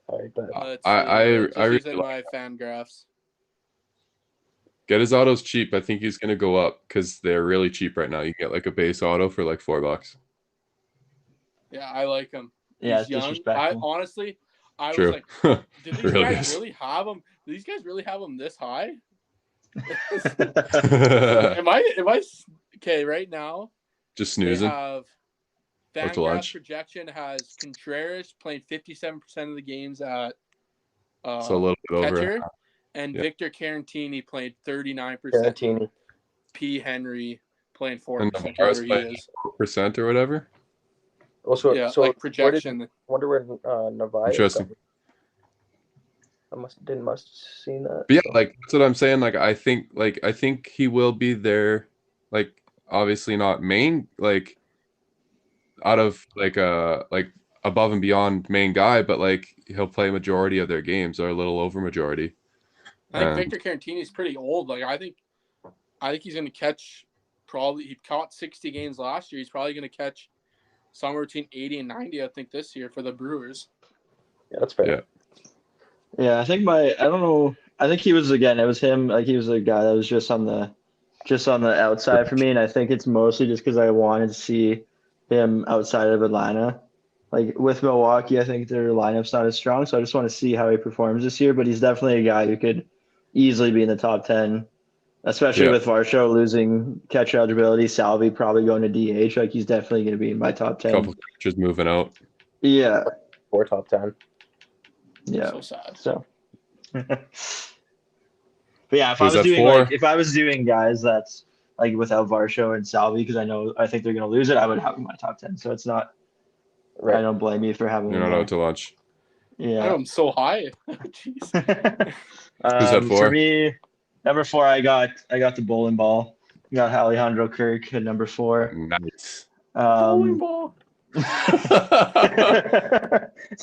Speaker 4: All right, but
Speaker 1: I really
Speaker 2: using my fan graphs.
Speaker 1: Get his autos cheap. I think he's going to go up because they're really cheap right now. You get like a base auto for like $4.
Speaker 2: Yeah, I like him.
Speaker 3: Yeah,
Speaker 2: he's young.
Speaker 3: disrespectful.
Speaker 2: I
Speaker 1: True.
Speaker 2: was like, did these
Speaker 1: really
Speaker 2: guys
Speaker 1: is.
Speaker 2: really have him? Do these guys really have him this high?
Speaker 1: Just
Speaker 2: Am I okay right now?
Speaker 1: snoozing.
Speaker 2: They have Fangraphs projection has Contreras playing 57% of the games at
Speaker 1: So a little bit
Speaker 2: catcher,
Speaker 1: over.
Speaker 2: and
Speaker 1: Yeah.
Speaker 2: Victor Carantini played 39%.
Speaker 4: Tarantini.
Speaker 2: P. Henry playing 4%.
Speaker 1: And Navarro's playing 4% or whatever.
Speaker 4: Also,
Speaker 2: Yeah,
Speaker 4: so
Speaker 2: like projection.
Speaker 4: Wonder where Navarez.
Speaker 1: Interesting.
Speaker 4: I must have seen that.
Speaker 1: But yeah, like that's what I'm saying. Like I think he will be there. Like obviously not main, like out of like above and beyond main guy, but like he'll play majority of their games or a little over majority.
Speaker 2: I think Victor Carantini is pretty old. Like I think he's going to catch he caught 60 games last year. He's probably going to catch somewhere between 80 and 90. I think this year for the Brewers.
Speaker 4: Yeah, that's fair.
Speaker 1: Yeah.
Speaker 3: Yeah, I think I don't know. I think it was him. Like he was the guy that was just on the outside for me, and I think it's mostly just because I wanted to see him outside of Atlanta. Like with Milwaukee, I think their lineup's not as strong, so I just want to see how he performs this year. But he's definitely a guy who could easily be in the top 10, especially with Varsho losing catcher eligibility. Salvi probably going to DH. Like he's definitely going to be in my top 10.
Speaker 1: Couple catchers moving out.
Speaker 3: Yeah.
Speaker 4: Or top 10.
Speaker 3: Yeah.
Speaker 2: So sad.
Speaker 3: So. But yeah, if I was doing guys that's like without Varsho and Salvi, because I think they're gonna lose it, I would have them in my top 10. So it's not. Right. I don't blame you for having.
Speaker 1: You're not out to lunch.
Speaker 3: Yeah.
Speaker 2: I'm so high. Jeez.
Speaker 1: Who's that for?
Speaker 3: For me, number 4, I got the bowling ball. I got Alejandro Kirk at number 4.
Speaker 1: Nice.
Speaker 2: Bowling ball.
Speaker 3: That's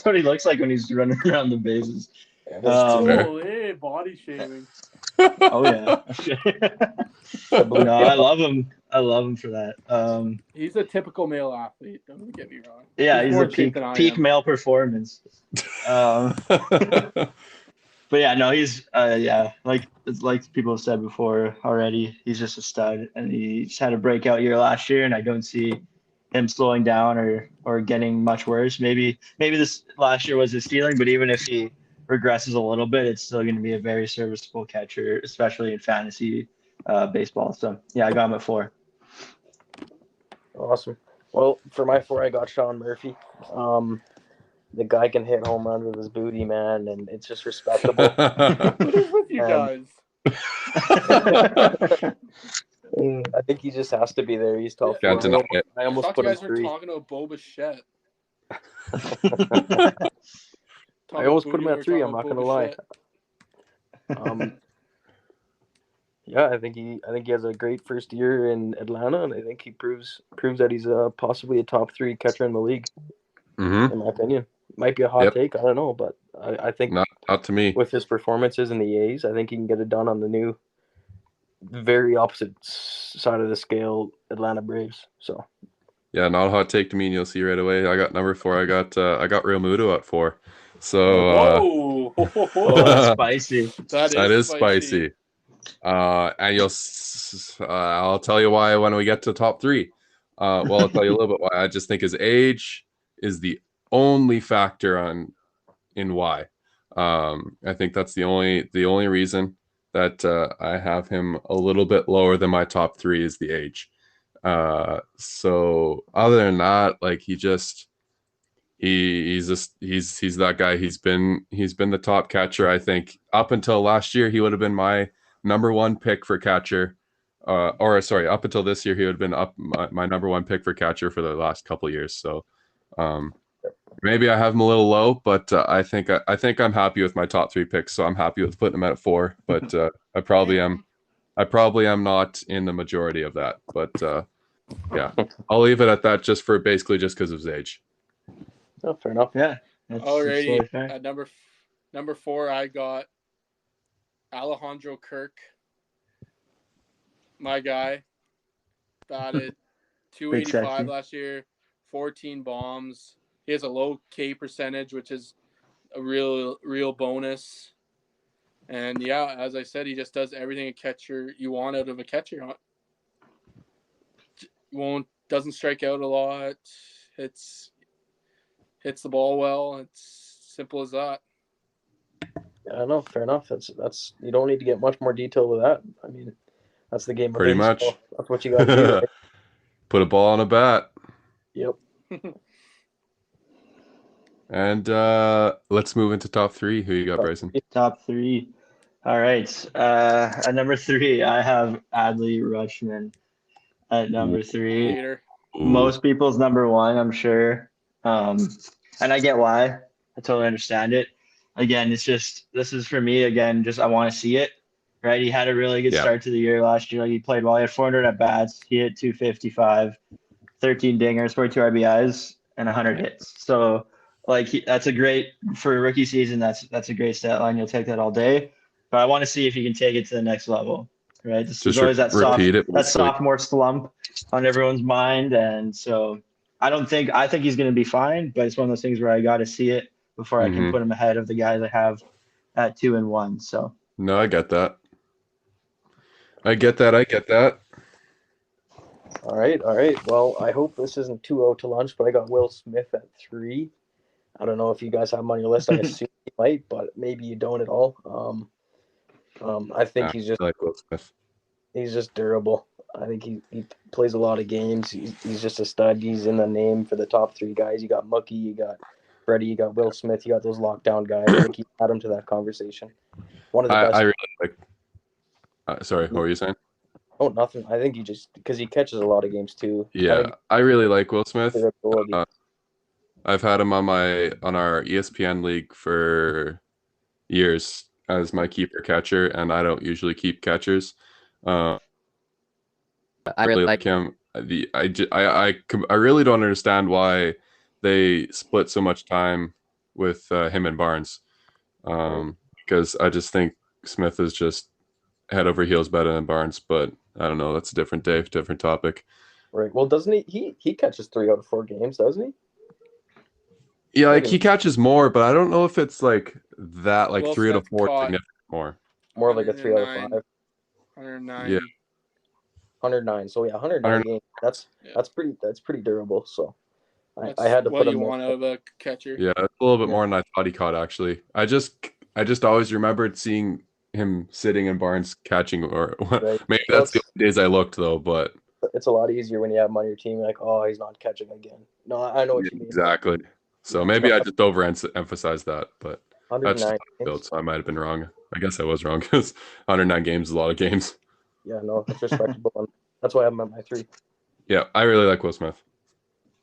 Speaker 3: what he looks like when he's running around the bases.
Speaker 4: Yeah, that's true.
Speaker 1: Fair.
Speaker 2: Oh, hey, body shaming.
Speaker 3: Oh yeah.
Speaker 4: The Blue
Speaker 3: No,
Speaker 4: Jays.
Speaker 3: I love him. I love him for that.
Speaker 2: He's a typical male athlete. Don't get me wrong.
Speaker 3: Yeah, he's
Speaker 2: more
Speaker 3: a
Speaker 2: in shape
Speaker 3: peak
Speaker 2: than I
Speaker 3: peak
Speaker 2: am.
Speaker 3: male performance. But yeah, no, he's yeah, like people have said before already, he's just a stud, and he just had a breakout year last year, and I don't see him slowing down or getting much worse. Maybe this last year was his ceiling, but even if he regresses a little bit, it's still going to be a very serviceable catcher, especially in fantasy baseball. So yeah, I got him at 4.
Speaker 4: Awesome. Well, for my 4, I got Sean Murphy. The guy can hit home runs with his booty, man, and it's just respectable.
Speaker 2: What is with you
Speaker 4: And-
Speaker 2: guys?
Speaker 4: I think he just has to be there. He's top
Speaker 1: Can't
Speaker 4: 4.
Speaker 1: deny it.
Speaker 4: I
Speaker 2: I
Speaker 4: almost
Speaker 2: thought you
Speaker 4: put him
Speaker 2: guys were
Speaker 4: 3.
Speaker 2: talking about Boba Fett.
Speaker 4: I almost put him at 3. I'm not gonna lie. Yeah, I think he has a great first year in Atlanta, and I think he proves that he's possibly a top 3 catcher in the league.
Speaker 1: Mm-hmm.
Speaker 4: In my opinion, might be a hot
Speaker 1: Yep.
Speaker 4: take. I don't know, but I think
Speaker 1: Not to me.
Speaker 4: with his performances in the A's, I think he can get it done on the new, very opposite side of the scale Atlanta Braves. So
Speaker 1: Yeah, not a hot take to me, and you'll see right away. I got number 4. I got Real Muto at 4. So
Speaker 2: Whoa,
Speaker 3: That's spicy.
Speaker 1: that is spicy. And I'll tell you why when we get to top 3. Well, I'll tell you a little bit why. I just think his age is the only factor in why. I think that's the only reason that I have him a little bit lower than my top 3 is the age. So other than that, like he's that guy. He's been the top catcher. I think up until last year, he would have been my number 1 pick for catcher. Or sorry, up until this year, he would have been my number 1 pick for catcher for the last couple of years. So maybe I have him a little low, but I think I'm happy with my top 3 picks. So I'm happy with putting him at 4. But I probably am not in the majority of that. But yeah, I'll leave it at that just because of his age.
Speaker 4: oh, fair enough.
Speaker 3: Yeah. That's totally
Speaker 2: Alrighty,
Speaker 3: fair.
Speaker 2: at number 4, I got Alejandro Kirk. My guy batted
Speaker 3: Big
Speaker 2: 285
Speaker 3: sexy.
Speaker 2: last year, 14 bombs. He has a low K percentage, which is a real bonus. And yeah, as I said, he just does everything a catcher you want out of a catcher. Doesn't strike out a lot. Hits the ball well. It's simple as that.
Speaker 4: Yeah, no, fair enough. That's you don't need to get much more detail with that. I mean, that's the game of
Speaker 1: Pretty
Speaker 4: baseball.
Speaker 1: much.
Speaker 4: That's what you got to do. Right?
Speaker 1: Put a ball on a bat.
Speaker 4: Yep.
Speaker 1: And let's move into top 3. Who you got, Bryson?
Speaker 3: Top 3. All right. At number 3, I have Adley Rutschman at number 3.
Speaker 2: Later.
Speaker 3: Most people's number 1, I'm sure. And I get why. I totally understand it. Again, this is for me, again, just I want to see it. Right? He had a really good start to the year last year. Like he played well. He had 400 at bats. He hit 255, 13 dingers, 42 RBIs, and 100 hits. So like that's a great for a rookie season. That's a great stat line. You'll take that all day. But I want to see if he can take it to the next level. Right? There's always that sophomore slump on everyone's mind, and so I think he's going to be fine. But it's one of those things where I got to see it before I can put him ahead of the guys I have at 2 and 1. So
Speaker 1: no, I get that. I get that.
Speaker 4: All right. Well, I hope this isn't too out to lunch, but I got Will Smith at 3. I don't know if you guys have him on your list. I assume you might, but maybe you don't at all. I think he's just
Speaker 1: I like Will Smith.
Speaker 4: He's just durable. I think he plays a lot of games. He's just a stud. He's in the name for the top 3 guys. You got Mookie, you got Freddie, you got Will Smith, you got those lockdown guys. I think you add him to that conversation. One of the best.
Speaker 1: I really like. Sorry, what were you saying?
Speaker 4: Oh, nothing. I think because he catches a lot of games too.
Speaker 1: Yeah, I really like Will Smith.
Speaker 4: Ability.
Speaker 1: I've had him on our ESPN league for years as my keeper catcher, and I don't usually keep catchers. I really like him. I really don't understand why they split so much time with him and Barnes. because I just think Smith is just head over heels better than Barnes. But I don't know. That's a different day, different topic.
Speaker 4: Right. Well, doesn't he catches 3 out of 4 games, doesn't he?
Speaker 1: Yeah, like
Speaker 4: Maybe
Speaker 1: he catches more, but I don't know if it's like that, like
Speaker 2: Will
Speaker 1: 3 out of
Speaker 2: Smith
Speaker 1: 4
Speaker 2: caught
Speaker 1: significant more.
Speaker 4: more like a 3 out of 5.
Speaker 2: 109.
Speaker 1: Yeah.
Speaker 4: 109. So yeah, 109 games. That's pretty durable. So I
Speaker 2: That's
Speaker 4: had to
Speaker 2: what
Speaker 4: put
Speaker 2: you
Speaker 4: him
Speaker 2: want
Speaker 4: there.
Speaker 2: out of a catcher.
Speaker 1: Yeah, that's a little bit
Speaker 4: Yeah.
Speaker 1: more than I thought he caught actually. I just always remembered seeing him sitting in Barnes catching, or
Speaker 4: Right.
Speaker 1: maybe
Speaker 4: Well,
Speaker 1: that's the only days I looked though, but
Speaker 4: it's a lot easier when you have him on your team. You're like, oh, he's not catching again. No, I know what you mean.
Speaker 1: exactly. So
Speaker 4: Yeah.
Speaker 1: maybe
Speaker 4: No,
Speaker 1: I just emphasized that, but that's just
Speaker 4: 109
Speaker 1: how I
Speaker 4: games.
Speaker 1: felt, so I might have been wrong. I guess I was wrong because 109 games is a lot of games.
Speaker 4: Yeah, no, that's respectable. And that's why I have him at my 3.
Speaker 1: Yeah, I really like Will Smith.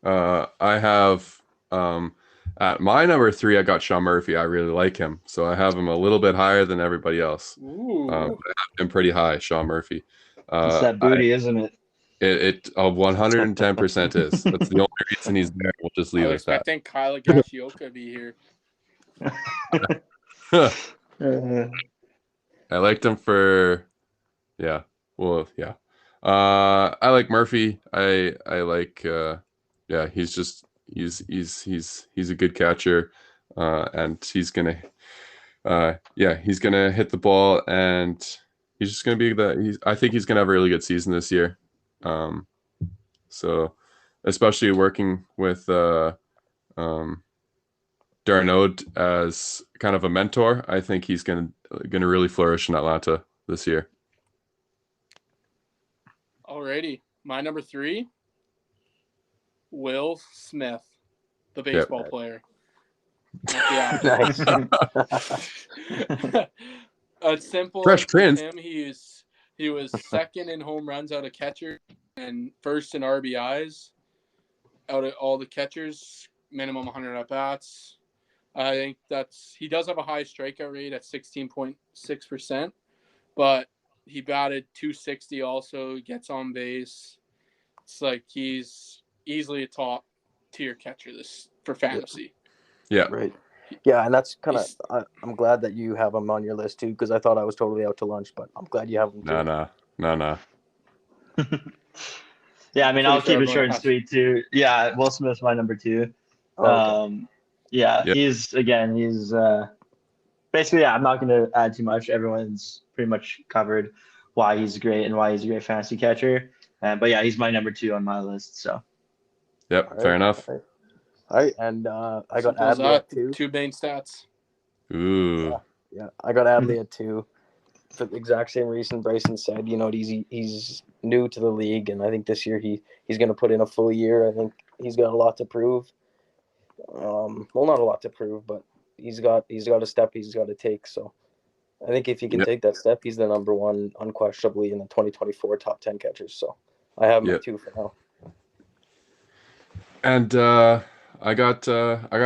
Speaker 1: I have at my number 3, I got Sean Murphy. I really like him, so I have him a little bit higher than everybody else.
Speaker 2: Ooh.
Speaker 1: I have him pretty high, Sean Murphy.
Speaker 3: It's that booty, isn't it?
Speaker 1: It 110% is. That's the only reason he's there. We'll just leave
Speaker 2: I
Speaker 1: it
Speaker 2: was
Speaker 1: at that.
Speaker 2: expecting Kyle Gashioka to be here.
Speaker 1: I liked him for, yeah. Well, yeah. I like Murphy. I like, yeah. He's a good catcher, and he's gonna hit the ball, and he's just gonna be I think he's gonna have a really good season this year. So, especially working with Darnaud as kind of a mentor, I think he's gonna really flourish in Atlanta this year.
Speaker 2: Alrighty. My number 3, Will Smith, the
Speaker 1: Yep.
Speaker 2: baseball player. Not the
Speaker 4: Nice.
Speaker 2: It's simple.
Speaker 1: Fresh
Speaker 2: With
Speaker 1: Prince.
Speaker 2: him, he was second in home runs out of catcher and first in RBIs out of all the catchers, minimum 100 at bats. I think he does have a high strikeout rate at 16.6%, but he batted 260 also, gets on base. It's like he's easily a top tier catcher for fantasy.
Speaker 1: Yeah.
Speaker 4: Right. Yeah, and that's kind of. I'm glad that you have him on your list too, because I thought I was totally out to lunch, but I'm glad you have him too.
Speaker 1: No.
Speaker 3: Yeah, I mean, I'll keep it short and
Speaker 2: has.
Speaker 3: sweet too. Yeah, Will Smith's my number 2.
Speaker 4: Oh, okay.
Speaker 3: Yeah,
Speaker 1: Yep.
Speaker 3: he's basically, yeah, I'm not going to add too much. Everyone's pretty much covered why he's great and why he's a great fantasy catcher. But yeah, he's my number 2 on my list. So
Speaker 1: Yep.
Speaker 4: All
Speaker 1: Fair
Speaker 4: right,
Speaker 1: enough.
Speaker 4: All right, and I got
Speaker 2: Simple as
Speaker 4: Adley at
Speaker 2: that.
Speaker 4: 2.
Speaker 2: 2 main stats.
Speaker 1: Ooh.
Speaker 4: Yeah, I got Adley at 2 for the exact same reason Bryson said. You know, he's new to the league, and I think this year he's going to put in a full year. I think he's got a lot to prove. Well, not a lot to prove, but he's got a step he's got to take. So I think if he can
Speaker 1: Yep.
Speaker 4: take that step, he's the number 1 unquestionably in the 2024 top 10 catchers. So I have him
Speaker 1: Yep.
Speaker 4: at 2 for now.
Speaker 1: And I got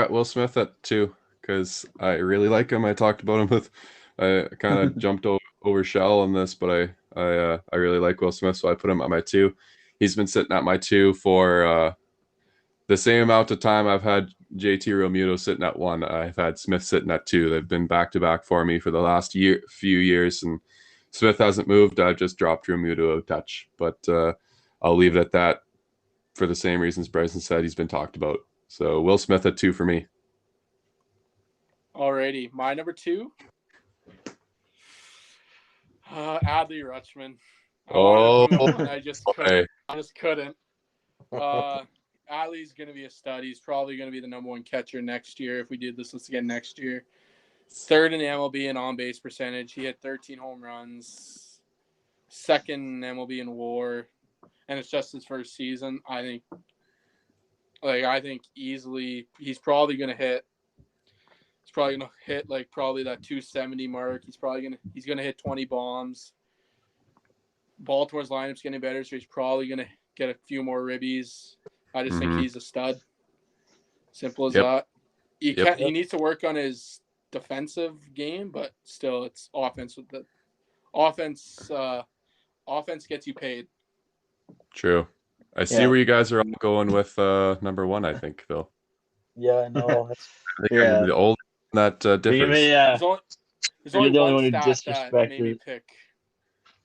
Speaker 1: Will Smith at 2 because I really like him. I talked about him with. I kind of jumped over Shell on this, but I really like Will Smith, so I put him at my 2. He's been sitting at my 2 for the same amount of time I've had JT Realmuto sitting at 1. I've had Smith sitting at 2. They've been back to back for me for the last few years, and Smith hasn't moved. I've just dropped Realmuto a touch, but I'll leave it at that for the same reasons Bryson said. He's been talked about. So Will Smith at 2 for me.
Speaker 2: Alrighty, my number 2. Adley Rutschman. I just couldn't. Adley's going to be a stud. He's probably going to be the number 1 catcher next year if we did this list again next year. 3rd in MLB in on-base percentage. He had 13 home runs. 2nd in MLB in WAR, and it's just his first season. I think easily he's probably going to hit. He's probably going to hit like probably that 270 mark. He's going to hit 20 bombs. Baltimore's lineup's getting better, so he's probably going to get a few more ribbies. I just think he's a stud. Simple as that. He needs to work on his defensive game, but still, it's offense. With the offense gets you paid.
Speaker 1: True. I see where you guys are all going with number 1. I think Phil.
Speaker 4: Yeah, I know.
Speaker 1: I think I'm the old that differs.
Speaker 3: Yeah,
Speaker 2: There's
Speaker 3: you're
Speaker 2: only
Speaker 3: the only
Speaker 2: one
Speaker 3: one who
Speaker 2: stat that made me
Speaker 3: disrespected.
Speaker 2: pick.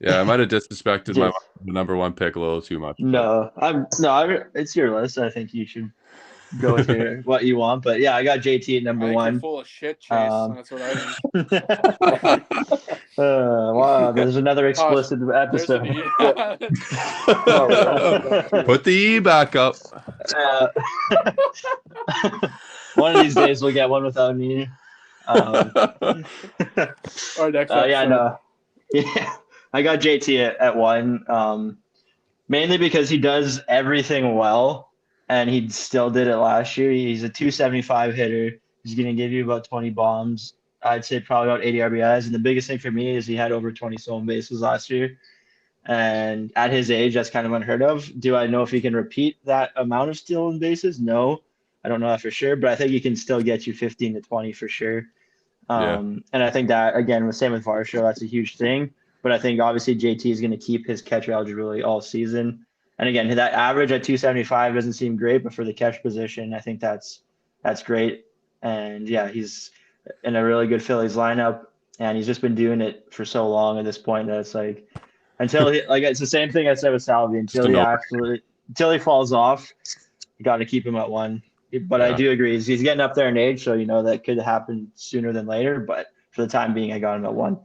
Speaker 1: Yeah, I might have disrespected my
Speaker 3: Just
Speaker 1: number one pick a little too much.
Speaker 3: it's your list. I think you should go with what you want. But yeah, I got JT at number
Speaker 2: I think you're
Speaker 3: one.
Speaker 2: full of shit, Chase. That's what I think.
Speaker 3: Wow, there's another explicit episode.
Speaker 1: Put the E back up.
Speaker 3: One of these days we'll get one without me.
Speaker 2: Our next episode.
Speaker 3: Yeah, I got JT at one. Mainly because he does everything well, and he still did it last year. He's a 275 hitter. He's going to give you about 20 bombs. I'd say probably about 80 RBIs. And the biggest thing for me is he had over 20 stolen bases last year. And at his age, that's kind of unheard of. Do I know if he can repeat that amount of stolen bases? No, I don't know that for sure. But I think he can still get you 15 to 20 for sure. And I think that, again, the same with Varsho, that's a huge thing. But I think obviously JT is going to keep his catcher eligibility all season. And again, that average at 275 doesn't seem great, but for the catch position, I think that's great. And yeah, he's in a really good Phillies lineup, and he's just been doing it for so long at this point that it's like it's the same thing I said with Salvi until he falls off, you got to keep him at one. But I do agree, he's getting up there in age, so that could happen sooner than later. But for the time being, I got him at one.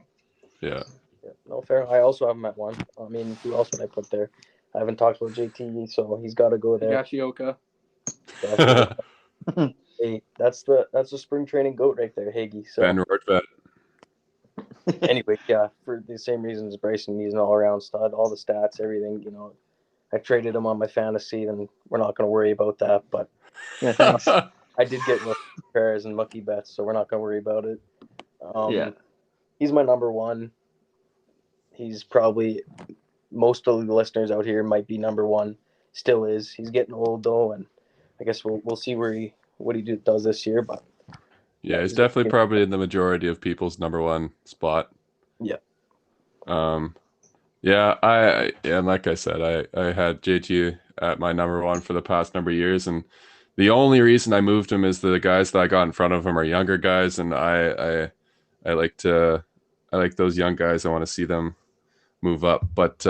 Speaker 1: Yeah.
Speaker 4: No, fair. I also have him at one. I mean, who else would I put there? I haven't talked about JT, so he's got to go there.
Speaker 2: Higashioka.
Speaker 4: Hey, that's the spring training goat right there, Higgy. So
Speaker 1: Ben Rortvedt.
Speaker 4: Anyway, yeah, for the same reasons Bryson, he's an all-around stud, all the stats, everything. I traded him on my fantasy, and we're not going to worry about that. But yeah, thanks. I did get rookie pairs and lucky bets, so we're not going to worry about it. He's my number one. He's probably, most of the listeners out here might be number one. Still is. He's getting old though, and I guess we'll see what he does this year. But
Speaker 1: yeah, he's definitely probably in the majority of people's number one spot.
Speaker 4: Yeah.
Speaker 1: Yeah, and like I said, I had JT at my number one for the past number of years, and the only reason I moved him is the guys that I got in front of him are younger guys, and I like those young guys. I want to see them move up, but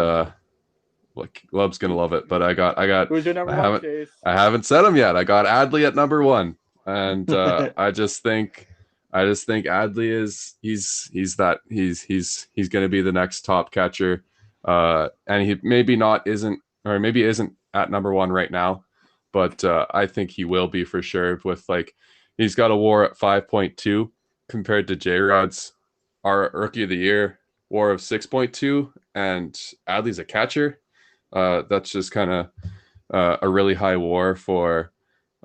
Speaker 1: Lub's gonna love it. But I got
Speaker 2: Who's your number one, Chase?
Speaker 1: I haven't said him yet. I got Adley at number one, and I just think Adley is he's gonna be the next top catcher, and he maybe isn't at number one right now, but I think he will be for sure. With he's got a WAR at 5.2 compared to J-Rod's our rookie of the year WAR of 6.2, and Adley's a catcher. That's just kind of a really high WAR for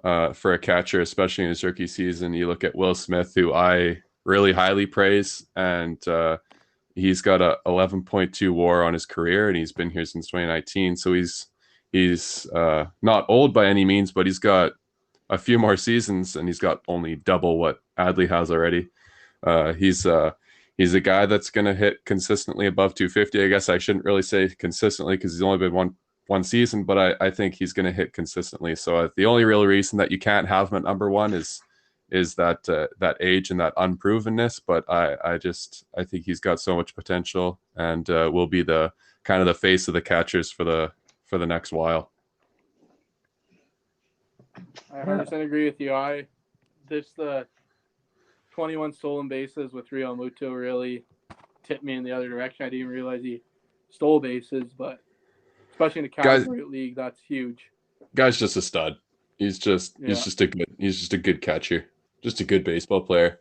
Speaker 1: a catcher, especially in his rookie season. You look at Will Smith, who I really highly praise, and he's got a 11.2 WAR on his career, and he's been here since 2019. So he's not old by any means, but he's got a few more seasons, and he's got only double what Adley has already. He's a guy that's going to hit consistently above 250. I guess I shouldn't really say consistently because he's only been one season, but I think he's going to hit consistently. So the only real reason that you can't have him at number one is that age and that unprovenness. But I think he's got so much potential, and will be the kind of the face of the catchers for the next while.
Speaker 2: I 100% agree with you. The 21 stolen bases with Real Muto really tipped me in the other direction. I didn't even realize he stole bases, but especially in the California League, that's huge.
Speaker 1: Guy's just a stud. He's just a good catcher, just a good baseball player.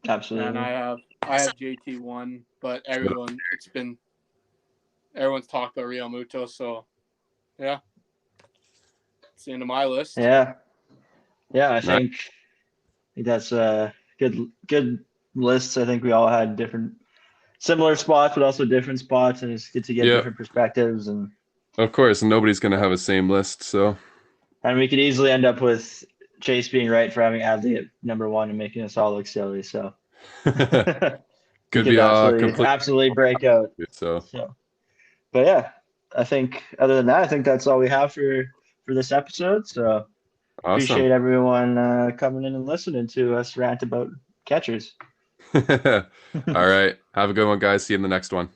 Speaker 3: Absolutely.
Speaker 2: And I have JT one, but everyone's talked about Real Muto, so yeah, it's the end of my list.
Speaker 3: Yeah, I think that's a good list. I think we all had similar spots, but also different spots, and it's good to get different perspectives. And
Speaker 1: of course, nobody's going to have the same list, so.
Speaker 3: And we could easily end up with Chase being right for having Adley at number one and making us all look silly. So
Speaker 1: could be
Speaker 3: absolutely break out.
Speaker 1: So,
Speaker 3: but yeah, I think other than that, I think that's all we have for this episode. So Appreciate
Speaker 1: Awesome.
Speaker 3: everyone coming in and listening to us rant about catchers.
Speaker 1: All right. Have a good one, guys. See you in the next one.